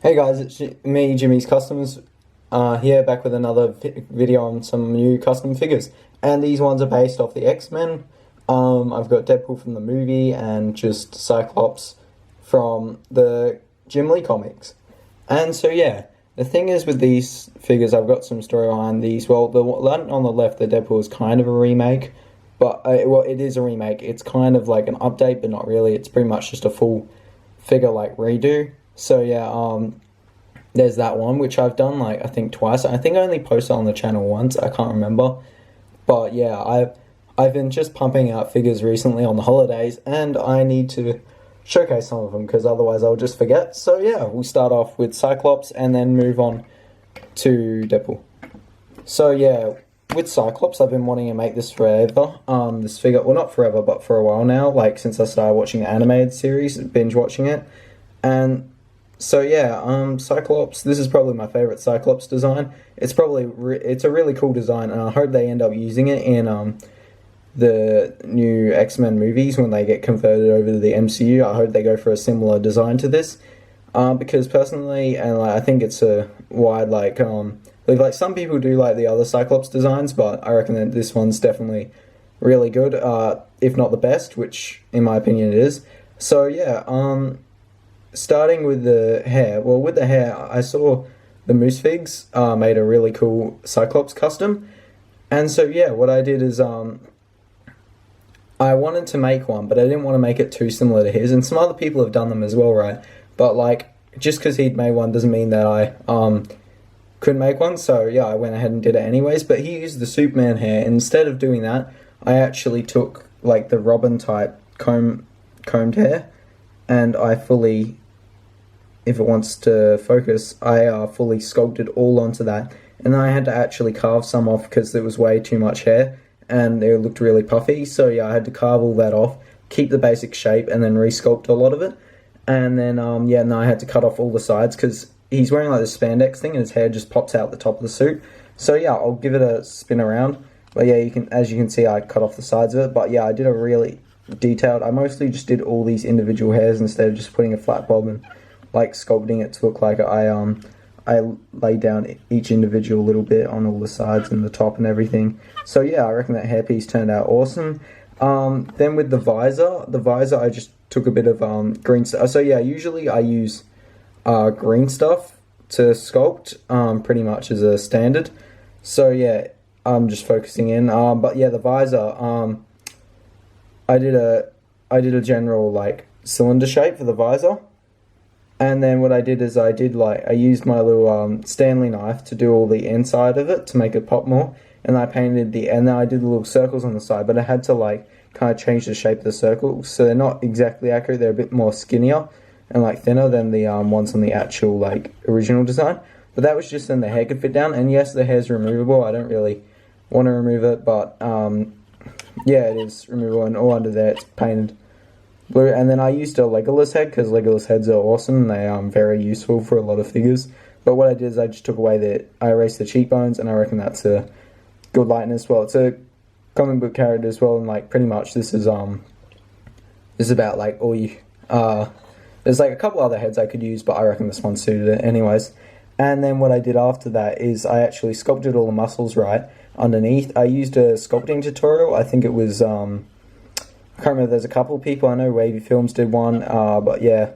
Hey guys, it's me, Jimmy's Customs, here back with another video on some new custom figures. And these ones are based off the X-Men. I've got Deadpool from the movie and just Cyclops from the Jim Lee comics. And so yeah, the thing is with these figures, I've got some story behind these. Well, the one on the left, the Deadpool, is kind of a remake. But, well, it is a remake. It's kind of like an update, but not really. It's pretty much just a full figure, like, redo. So yeah, there's that one, which I've done, like, I think twice. I think I only posted on the channel once, I can't remember. But yeah, I've been just pumping out figures recently on the holidays, and I need to showcase some of them, because otherwise I'll just forget. So yeah, we'll start off with Cyclops, and then move on to Deadpool. So yeah, with Cyclops, I've been wanting to make this forever. This figure, well, not forever, but for a while now, like, since I started watching the animated series, binge watching it. And so yeah, Cyclops, this is probably my favorite Cyclops design. It's probably, it's a really cool design, and I hope they end up using it in the new X-Men movies when they get converted over to the MCU. I hope they go for a similar design to this, because personally, and like, I think it's a wide, like some people do like the other Cyclops designs, but I reckon that this one's definitely really good, if not the best, which in my opinion it is. So yeah, starting with the hair. Well, with the hair, I saw the Moose Figs made a really cool Cyclops custom. And so, yeah, what I did is I wanted to make one, but I didn't want to make it too similar to his. And some other people have done them as well, right? But, like, just because he'd made one doesn't mean that I couldn't make one. So, yeah, I went ahead and did it anyways. But he used the Superman hair. And instead of doing that, I actually took, like, the Robin type combed hair. And I fully, if it wants to focus, I fully sculpted all onto that. And then I had to actually carve some off because there was way too much hair and it looked really puffy. So yeah, I had to carve all that off, keep the basic shape, and then re-sculpt a lot of it. And then, yeah, no, I had to cut off all the sides because he's wearing like this spandex thing and his hair just pops out the top of the suit. So yeah, I'll give it a spin around. But yeah, as you can see, I cut off the sides of it. But yeah, I did a really detailed, I mostly just did all these individual hairs instead of just putting a flat bob and like sculpting it to look like I laid down each individual little bit on all the sides and the top and everything. So yeah, I reckon that hairpiece turned out awesome. Then with the visor I just took a bit of green stuff. So yeah, usually I use green stuff to sculpt, pretty much as a standard. So yeah, I'm just focusing in. But yeah, the visor, I did a general like cylinder shape for the visor. And then what I did is I used my little Stanley knife to do all the inside of it to make it pop more. And I painted and then I did the little circles on the side, but I had to like kind of change the shape of the circles. So they're not exactly accurate, they're a bit more skinnier and like thinner than the ones on the actual like original design. But that was just so the hair could fit down. And yes, the hair's removable. I don't really want to remove it, but yeah, it is removable, and all under there it's painted blue. And then I used a Legolas head because Legolas heads are awesome. They are very useful for a lot of figures. But what I did is I just took away I erased the cheekbones, and I reckon that's a good likeness. Well, it's a comic book character as well, and like pretty much this is about like all you there's like a couple other heads I could use, but I reckon this one suited it anyways. And then what I did after that is I actually sculpted all the muscles right underneath. I used a sculpting tutorial. I think it was I can't remember. There's a couple of people. I know Wavy Films did one, but yeah,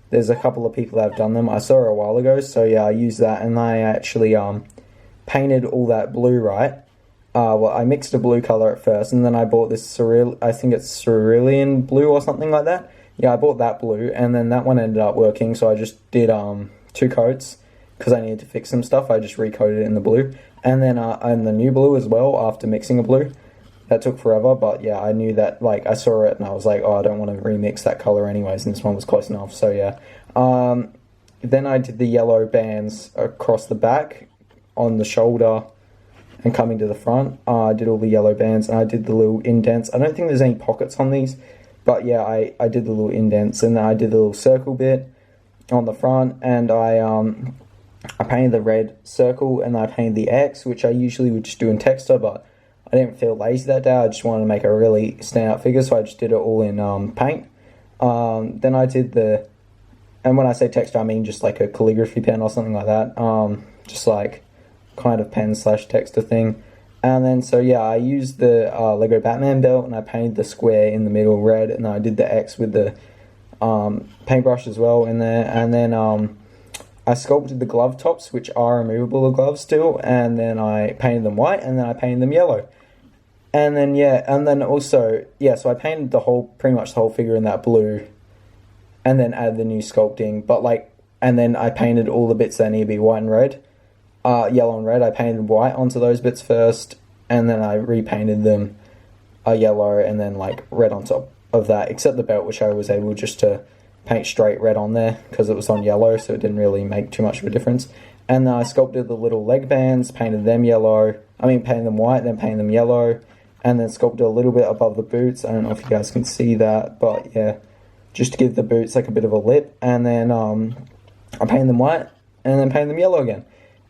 there's a couple of people that have done them. I saw it a while ago, so yeah, I used that, and I actually painted all that blue right. Well, I mixed a blue color at first, and then I bought this I think it's cerulean blue or something like that. Yeah, I bought that blue, and then that one ended up working, so I just did 2 coats because I needed to fix some stuff. I just recoated it in the blue, and then and the new blue as well after mixing a blue. That took forever, but yeah, I knew that, like, I saw it and I was like, oh, I don't want to remix that color anyways, and this one was close enough, so yeah. Then I did the yellow bands across the back, on the shoulder, and coming to the front. I did all the yellow bands, and I did the little indents. I don't think there's any pockets on these, but yeah, I did the little indents, and then I did the little circle bit on the front, and I painted the red circle, and I painted the X, which I usually would just do in texture, but I didn't feel lazy that day. I just wanted to make a really standout figure, so I just did it all in paint. Then I did the And when I say texture, I mean just like a calligraphy pen or something like that. Just like kind of pen slash texture thing. And then, so yeah, I used the Lego Batman belt, and I painted the square in the middle red, and I did the X with the paintbrush as well in there. And then I sculpted the glove tops, which are removable gloves still, and then I painted them white, and then I painted them yellow. And then, yeah, and then also, yeah, so I painted pretty much the whole figure in that blue, and then added the new sculpting, but like, and then I painted all the bits that need to be white and red, yellow and red. I painted white onto those bits first, and then I repainted them yellow, and then like red on top of that, except the belt, which I was able just to paint straight red on there, because it was on yellow, so it didn't really make too much of a difference. And then I sculpted the little leg bands, painted them painted them white, then painted them yellow, and then sculpted a little bit above the boots. I don't know if you guys can see that, but yeah, just to give the boots like a bit of a lip. And then I painted them white, and then painted them yellow again.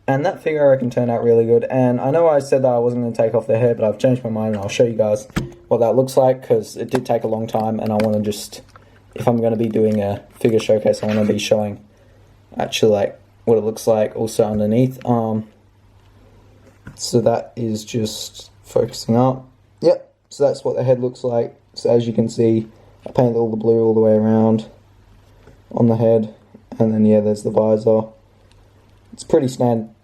And that figure I reckon turned out really good. And I know I said that I wasn't going to take off the hair, but I've changed my mind, and I'll show you guys what that looks like, because it did take a long time, and I want to just, if I'm going to be doing a figure showcase, I want to be showing actually like what it looks like also underneath. So that is just focusing up. Yep, so that's what the head looks like. So as you can see, I painted all the blue all the way around on the head, and then yeah, there's the visor. It's pretty standard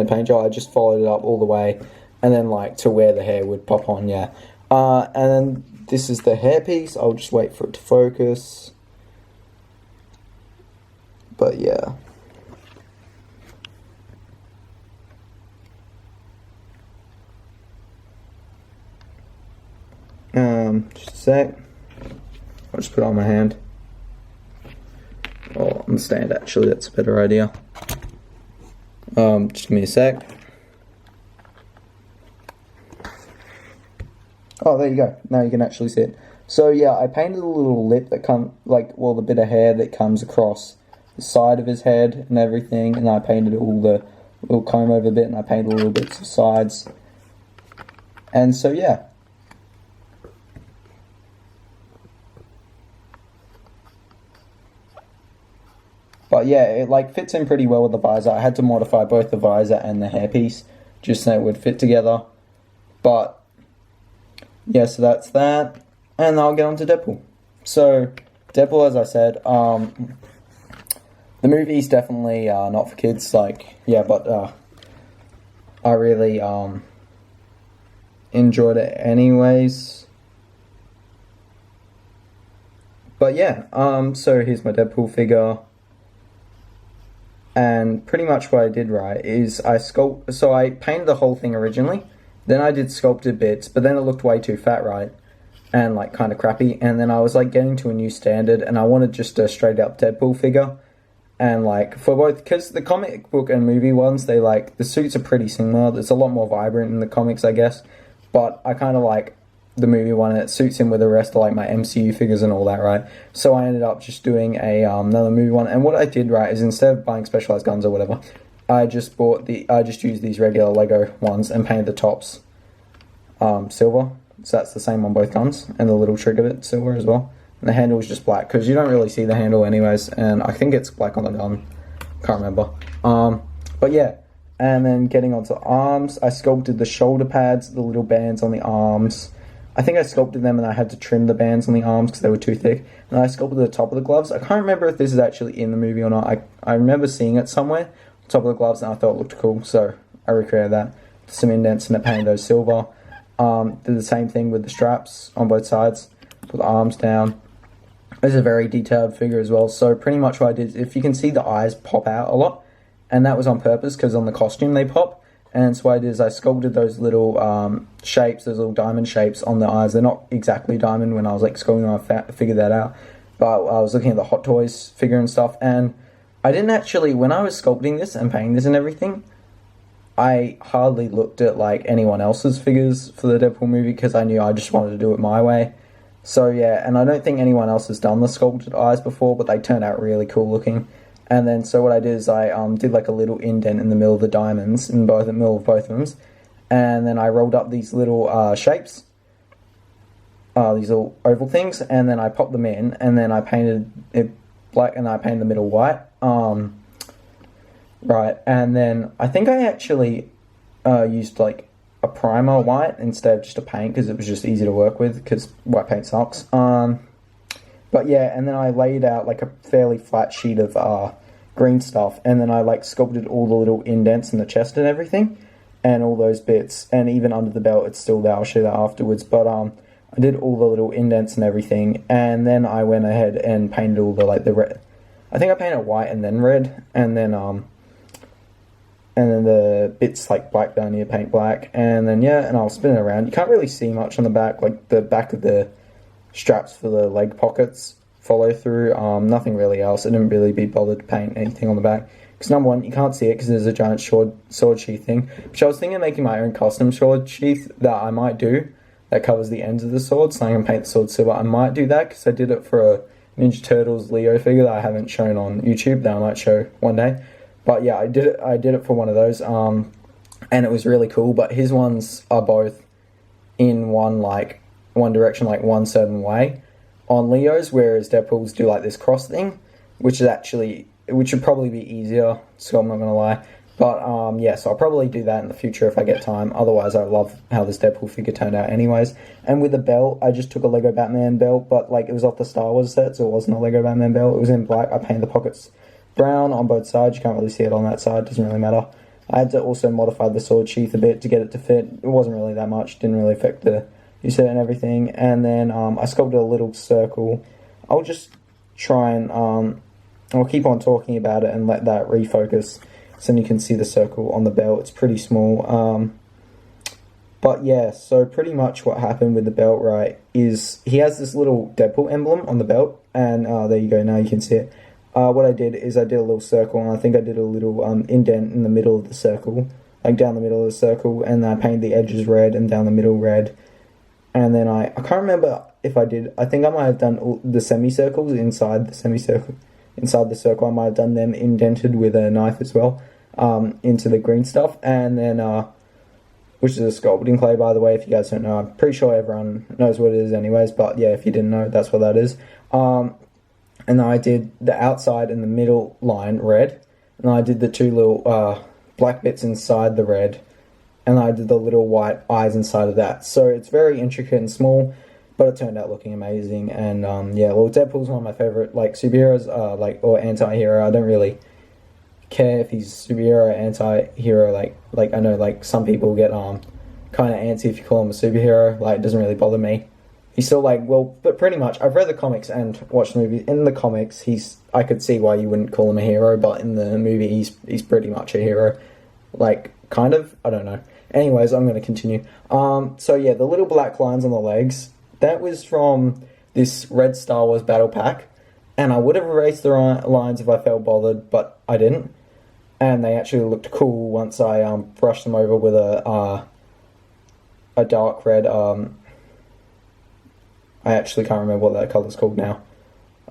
paint job. I just followed it up all the way, and then like to where the hair would pop on, yeah. And then this is the hairpiece. I'll just wait for it to focus. But yeah. Just a sec. I'll just put it on my hand. Oh, on the stand, actually, that's a better idea. Just give me a sec. Oh, there you go. Now you can actually see it. So yeah, I painted a little lip that the bit of hair that comes across the side of his head and everything, and I painted all the little comb over bit, and I painted little bits of sides. And so yeah. But yeah, it like fits in pretty well with the visor. I had to modify both the visor and the hairpiece just so it would fit together. But yeah, so that's that. And I'll get on to Deadpool. So Deadpool, as I said, the movie's definitely not for kids. Like, yeah, but I really enjoyed it anyways. But yeah, so here's my Deadpool figure. And pretty much what I did right is I painted the whole thing originally, then I did sculpted bits, but then it looked way too fat, right? And like kind of crappy, and then I was like getting to a new standard, and I wanted just a straight up Deadpool figure. And like for both, because the comic book and movie ones, they like, the suits are pretty similar. It's a lot more vibrant in the comics, I guess, but I kind of like the movie one, and it suits in with the rest of like my MCU figures and all that, right? So I ended up just doing a another movie one, and what I did right is instead of buying specialized guns or whatever, I just used these regular Lego ones and painted the tops silver. So that's the same on both guns, and the little trigger bit silver as well. And the handle is just black, because you don't really see the handle anyways, and I think it's black on the gun. Can't remember. But yeah, and then getting onto arms, I sculpted the shoulder pads, the little bands on the arms. I think I sculpted them, and I had to trim the bands on the arms because they were too thick. And I sculpted the top of the gloves. I can't remember if this is actually in the movie or not. I remember seeing it somewhere, top of the gloves, and I thought it looked cool, so I recreated that. Some indents, and I painted those silver. Did the same thing with the straps on both sides. Put the arms down. It's a very detailed figure as well. So pretty much what I did, if you can see, the eyes pop out a lot, and that was on purpose because on the costume they pop. And so what I did is I sculpted those little shapes, those little diamond shapes on the eyes. They're not exactly diamond. When I was like sculpting them, I figured that out. But I was looking at the Hot Toys figure and stuff, and I didn't actually, when I was sculpting this and painting this and everything, I hardly looked at like anyone else's figures for the Deadpool movie, because I knew I just wanted to do it my way. So yeah, and I don't think anyone else has done the sculpted eyes before, but they turned out really cool looking. And then so what I did is I did like a little indent in the middle of the diamonds, in the middle of both of them, and then I rolled up these little shapes, these little oval things, and then I popped them in, and then I painted it black, and I painted the middle white. Right, and then I think I actually used like a primer white instead of just a paint, because it was just easy to work with, because white paint sucks. But yeah, and then I laid out like a fairly flat sheet of green stuff, and then I like sculpted all the little indents in the chest and everything, and all those bits, and even under the belt it's still there. I'll show that afterwards. But I did all the little indents and everything, and then I went ahead and painted all the like the red. I think I painted white and then red, and then the bits like black down here, paint black, and then yeah, and I'll spin it around. You can't really see much on the back, like the back of the straps for the leg pockets follow through. Nothing really else. I didn't really be bothered to paint anything on the back, because number one, you can't see it because there's a giant sword sheath thing, which I was thinking of making my own custom sword sheath that I might do, that covers the ends of the sword, so I can paint the sword silver. I might do that, because I did it for a Ninja Turtles Leo figure that I haven't shown on YouTube, that I might show one day. But yeah, I did it for one of those, and it was really cool. But his ones are both in one direction, like one certain way on Leo's, whereas Deadpool's do like this cross thing, which would probably be easier, so I'm not gonna lie. But yeah, so I'll probably do that in the future if I get time. Otherwise, I love how this Deadpool figure turned out anyways. And with the belt, I just took a Lego Batman belt, but like it was off the Star Wars set, so it wasn't a Lego Batman belt. It was in black. I painted the pockets brown on both sides. You can't really see it on that side, doesn't really matter. I had to also modify the sword sheath a bit to get it to fit. It wasn't really that much, didn't really affect the use it and everything. And then I sculpted a little circle. I'll just try and I'll keep on talking about it and let that refocus, so then you can see the circle on the belt. It's pretty small. But yeah, so pretty much what happened with the belt, right, is he has this little Deadpool emblem on the belt, and there you go, now you can see it. What I did is I did a little circle, and I think I did a little indent in the middle of the circle, like down the middle of the circle, and then I painted the edges red and down the middle red. And then I can't remember if I did, I think I might have done all the semicircles inside the circle. I might have done them indented with a knife as well, into the green stuff. And then, which is a sculpting clay, by the way, if you guys don't know. I'm pretty sure everyone knows what it is anyways, but yeah, if you didn't know, that's what that is. And then I did the outside and the middle line red, and I did the two little black bits inside the red, and I did the little white eyes inside of that. So it's very intricate and small, but it turned out looking amazing. And yeah, well, Deadpool's one of my favorite like superheroes, or anti-hero. I don't really care if he's superhero or anti-hero. Like I know like some people get kind of antsy if you call him a superhero. Like it doesn't really bother me. He's still like, well, but pretty much, I've read the comics and watched the movie. In the comics, I could see why you wouldn't call him a hero, but in the movie, he's pretty much a hero. Like, kind of? I don't know. Anyways, I'm going to continue. So yeah, the little black lines on the legs, that was from this red Star Wars battle pack, and I would have erased the lines if I felt bothered, but I didn't. And they actually looked cool once I brushed them over with a dark red, I actually can't remember what that colour's called now.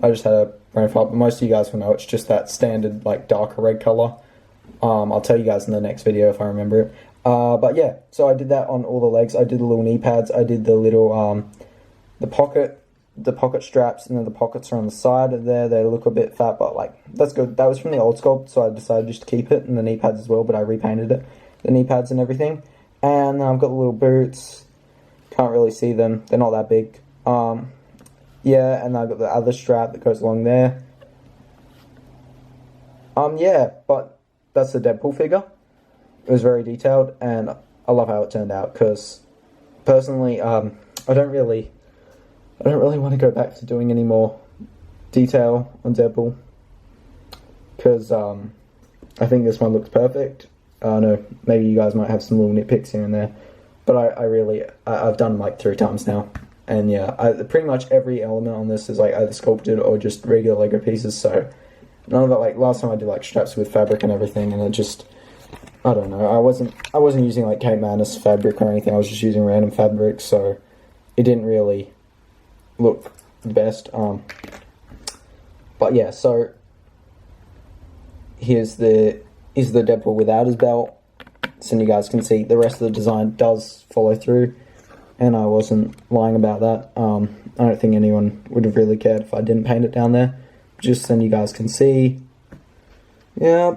I just had a brain fart, but most of you guys will know it's just that standard, like, darker red colour. I'll tell you guys in the next video if I remember it. But yeah, so I did that on all the legs. I did the little knee pads. I did the little, the pocket straps, and then the pockets are on the side of there. They look a bit fat, but, like, that's good. That was from the old sculpt, so I decided just to keep it, and the knee pads as well, but I repainted it, the knee pads and everything. And then I've got the little boots. Can't really see them. They're not that big. Yeah, and I've got the other strap that goes along there. Yeah, but that's the Deadpool figure. It was very detailed, and I love how it turned out, because personally, I don't really want to go back to doing any more detail on Deadpool, because I think this one looks perfect. I know maybe you guys might have some little nitpicks here and there, but I've done them like 3 times now. And yeah, pretty much every element on this is like either sculpted or just regular Lego pieces, so none of it, like last time I did like straps with fabric and everything, and it just, I don't know, I wasn't using like Cape Madness fabric or anything, I was just using random fabric, so it didn't really look the best. But yeah, so here's the Deadpool without his belt, so you guys can see the rest of the design does follow through. and I wasn't lying about that. I don't think anyone would have really cared if I didn't paint it down there, just so you guys can see. Yeah.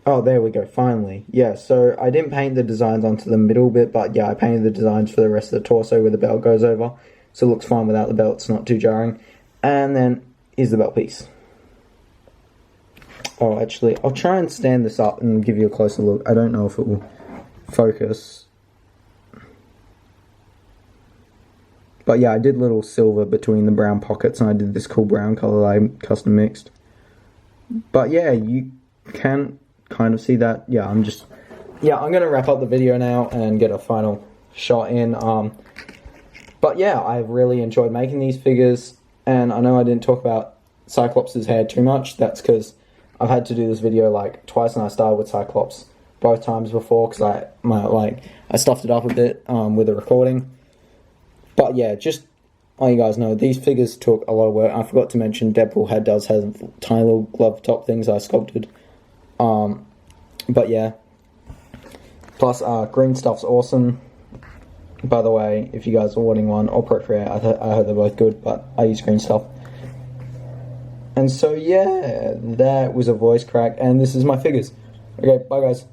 Oh, there we go, finally. Yeah, so I didn't paint the designs onto the middle bit, but yeah, I painted the designs for the rest of the torso where the belt goes over. So it looks fine without the belt, it's not too jarring. And then, here's the belt piece. Oh, actually, I'll try and stand this up and give you a closer look. I don't know if it will focus. But yeah, I did little silver between the brown pockets, and I did this cool brown color that I custom mixed. But yeah, you can kind of see that. Yeah, I'm gonna wrap up the video now and get a final shot in. But yeah, I've really enjoyed making these figures, and I know I didn't talk about Cyclops' hair too much. That's because I've had to do this video like twice, and I started with Cyclops both times before because I stuffed it up a bit with the recording. But yeah, just let you guys know, these figures took a lot of work. I forgot to mention Deadpool does have tiny little glove top things I sculpted. But yeah. Plus, green stuff's awesome. By the way, if you guys are wanting one, or Procreate, I heard they're both good, but I use green stuff. And so yeah, that was a voice crack, and this is my figures. Okay, bye guys.